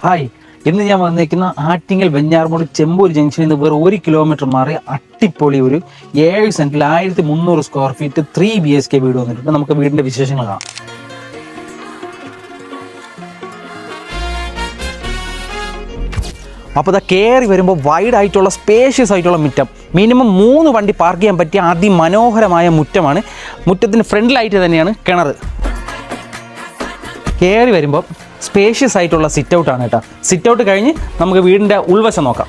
Hi, ഇന്ന് ഞാൻ വന്നിരിക്കുന്ന ആറ്റിങ്ങൽ വെഞ്ഞാറമൂട് ചെമ്പൂർ ജംഗ്ഷനിൽ നിന്ന് വേറെ 1 കിലോമീറ്റർ മാറി അട്ടിപ്പൊളി ഒരു 7 സെന്റിൽ 1300 സ്ക്വയർ ഫീറ്റ് 3 BHK വീട് വന്നിട്ടുണ്ട്. നമുക്ക് വീടിന്റെ വിശേഷങ്ങൾ കാണാം. അപ്പോൾ ഇതാ കയറി വരുമ്പോൾ വൈഡ് ആയിട്ടുള്ള സ്പേഷ്യസ് ആയിട്ടുള്ള മുറ്റം, മിനിമം 3 വണ്ടി പാർക്ക് ചെയ്യാൻ പറ്റിയ അതിമനോഹരമായ മുറ്റമാണ്. മുറ്റത്തിന് ഫ്രണ്ടിലായിട്ട് തന്നെയാണ് കിണർ. കയറി വരുമ്പോൾ സ്പേഷ്യസ് ആയിട്ടുള്ള സിറ്റ് ഔട്ടാണ് കേട്ടോ. സിറ്റ് ഔട്ട് കഴിഞ്ഞ് നമുക്ക് വീടിൻ്റെ ഉൾവശം നോക്കാം.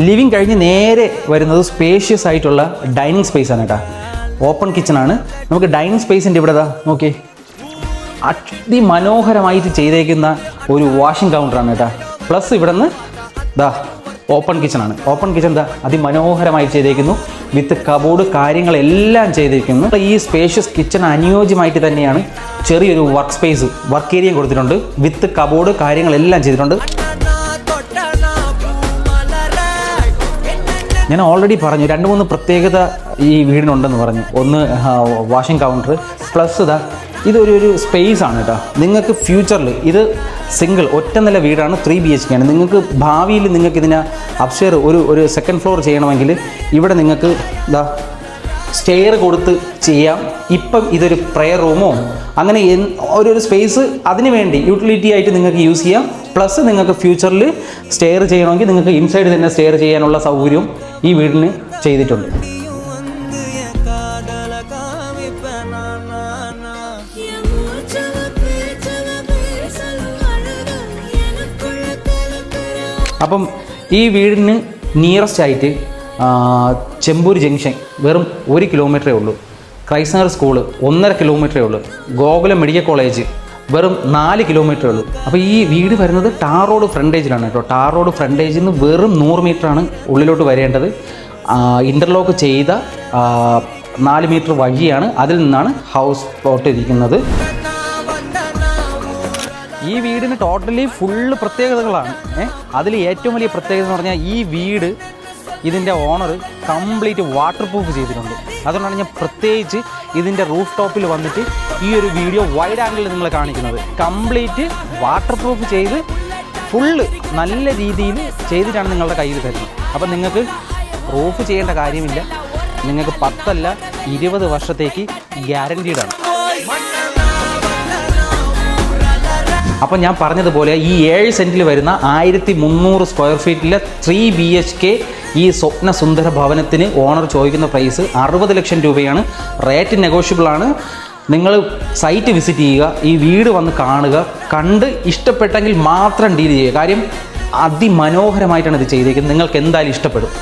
ലിവിങ് കഴിഞ്ഞ് നേരെ വരുന്നത് സ്പേഷ്യസ് ആയിട്ടുള്ള ഡൈനിങ് സ്പേസ് ആണ് കേട്ടോ. ഓപ്പൺ കിച്ചണാണ്. നമുക്ക് ഡൈനിങ് സ്പേസിൻ്റെ ഇവിടെ നോക്കി അതിമനോഹരമായിട്ട് ചെയ്തേക്കുന്ന ഒരു വാഷിംഗ് കൗണ്ടറാണ് കേട്ടോ. പ്ലസ് ഇവിടെ നിന്ന് ഓപ്പൺ കിച്ചണാണ്. ഓപ്പൺ കിച്ചൺ അതിമനോഹരമായി ചെയ്തേക്കുന്നു. വിത്ത് കബോർഡ് കാര്യങ്ങളെല്ലാം ചെയ്തിരിക്കുന്നു. ഈ സ്പേഷ്യസ് കിച്ചൺ അനുയോജ്യമായിട്ട് തന്നെയാണ് ചെറിയൊരു വർക്ക് സ്പേസ്, വർക്ക് ഏരിയയും കൊടുത്തിട്ടുണ്ട്. വിത്ത് കബോർഡ് കാര്യങ്ങളെല്ലാം ചെയ്തിട്ടുണ്ട്. ഞാൻ ഓൾറെഡി പറഞ്ഞു 2-3 പ്രത്യേകത ഈ വീടിനുണ്ടെന്ന് പറഞ്ഞു. ഒന്ന് വാഷിംഗ് കൗണ്ടർ, പ്ലസ് ഇതൊരു സ്പേസ് ആണ് കേട്ടോ. നിങ്ങൾക്ക് ഫ്യൂച്ചറിൽ ഇത് സിംഗിൾ ഒറ്റ നില വീടാണ്, 3 BHK ആണ്. നിങ്ങൾക്ക് ഭാവിയിൽ നിങ്ങൾക്ക് ഇതിനെ അപ്സ്റ്റെയർ ഒരു സെക്കൻഡ് ഫ്ലോർ ചെയ്യണമെങ്കിൽ ഇവിടെ നിങ്ങൾക്ക് സ്റ്റെയർ കൊടുത്ത് ചെയ്യാം. ഇപ്പം ഇതൊരു പ്രെയർ റൂമോ അങ്ങനെ ഒരു സ്പേസ് അതിന് വേണ്ടി യൂട്ടിലിറ്റി ആയിട്ട് നിങ്ങൾക്ക് യൂസ് ചെയ്യാം. പ്ലസ് നിങ്ങൾക്ക് ഫ്യൂച്ചറിൽ സ്റ്റെയർ ചെയ്യണമെങ്കിൽ നിങ്ങൾക്ക് ഇൻസൈഡ് തന്നെ സ്റ്റെയർ ചെയ്യാനുള്ള സൗകര്യവും ഈ വീടിന് ചെയ്തിട്ടുണ്ട്. അപ്പം ഈ വീടിന് നിയറസ്റ്റ് ആയിട്ട് ചെമ്പൂർ ജംഗ്ഷൻ വെറും 1 കിലോമീറ്ററേ ഉള്ളൂ. ക്രൈസ്റ്റ് സ്കൂള് 1.5 കിലോമീറ്ററേ ഉള്ളൂ. ഗോകുലം മെഡിക്കൽ കോളേജ് വെറും 4 കിലോമീറ്ററേ ഉള്ളൂ. അപ്പോൾ ഈ വീട് വരുന്നത് ടാർ റോഡ് ഫ്രണ്ടേജിലാണ് കേട്ടോ. ടാർ റോഡ് ഫ്രണ്ടേജിൽ നിന്ന് വെറും 100 മീറ്ററാണ് ഉള്ളിലോട്ട് വരേണ്ടത്. ഇൻ്റർലോക്ക് ചെയ്ത 4 മീറ്റർ വഴിയാണ്. അതിൽ നിന്നാണ് ഹൗസ് പ്ലോട്ട് ഇരിക്കുന്നത്. ഈ വീടിന് ടോട്ടലി ഫുള്ള് പ്രത്യേകതകളാണ്. അതിൽ ഏറ്റവും വലിയ പ്രത്യേകത എന്ന് പറഞ്ഞാൽ ഈ വീട് ഇതിൻ്റെ ഓണർ കംപ്ലീറ്റ് വാട്ടർ പ്രൂഫ് ചെയ്തിട്ടുണ്ട്. അതുകൊണ്ടാണ് ഞാൻ പ്രത്യേകിച്ച് ഇതിൻ്റെ റൂഫ് ടോപ്പിൽ വന്നിട്ട് ഈ ഒരു വീഡിയോ വൈഡ് ആംഗിളിൽ നിങ്ങളെ കാണിക്കുന്നത്. കംപ്ലീറ്റ് വാട്ടർ പ്രൂഫ് ചെയ്ത് ഫുള്ള് നല്ല രീതിയിൽ ചെയ്തിട്ടാണ് നിങ്ങളുടെ കയ്യിൽ തരുന്നത്. അപ്പം നിങ്ങൾക്ക് റൂഫ് ചെയ്യേണ്ട കാര്യമില്ല. നിങ്ങൾക്ക് 10 അല്ല 20 വർഷത്തേക്ക് ഗ്യാരൻറ്റീഡാണ്. അപ്പം ഞാൻ പറഞ്ഞതുപോലെ ഈ 7 സെൻറ്റിൽ വരുന്ന 1300 സ്ക്വയർ ഫീറ്റിലെ 3 BHK ഈ സ്വപ്ന സുന്ദര ഭവനത്തിന് ഓണർ ചോദിക്കുന്ന പ്രൈസ് 60 ലക്ഷം രൂപയാണ്. റേറ്റ് നെഗോഷ്യബിൾ ആണ്. നിങ്ങൾ സൈറ്റ് വിസിറ്റ് ചെയ്യുക, ഈ വീട് വന്ന് കാണുക, കണ്ട് ഇഷ്ടപ്പെട്ടെങ്കിൽ മാത്രം ഡീൽ ചെയ്യുക. കാര്യം അതിമനോഹരമായിട്ടാണ് ഇത് ചെയ്തിരിക്കുന്നത്. നിങ്ങൾക്ക് എന്തായാലും ഇഷ്ടപ്പെടും.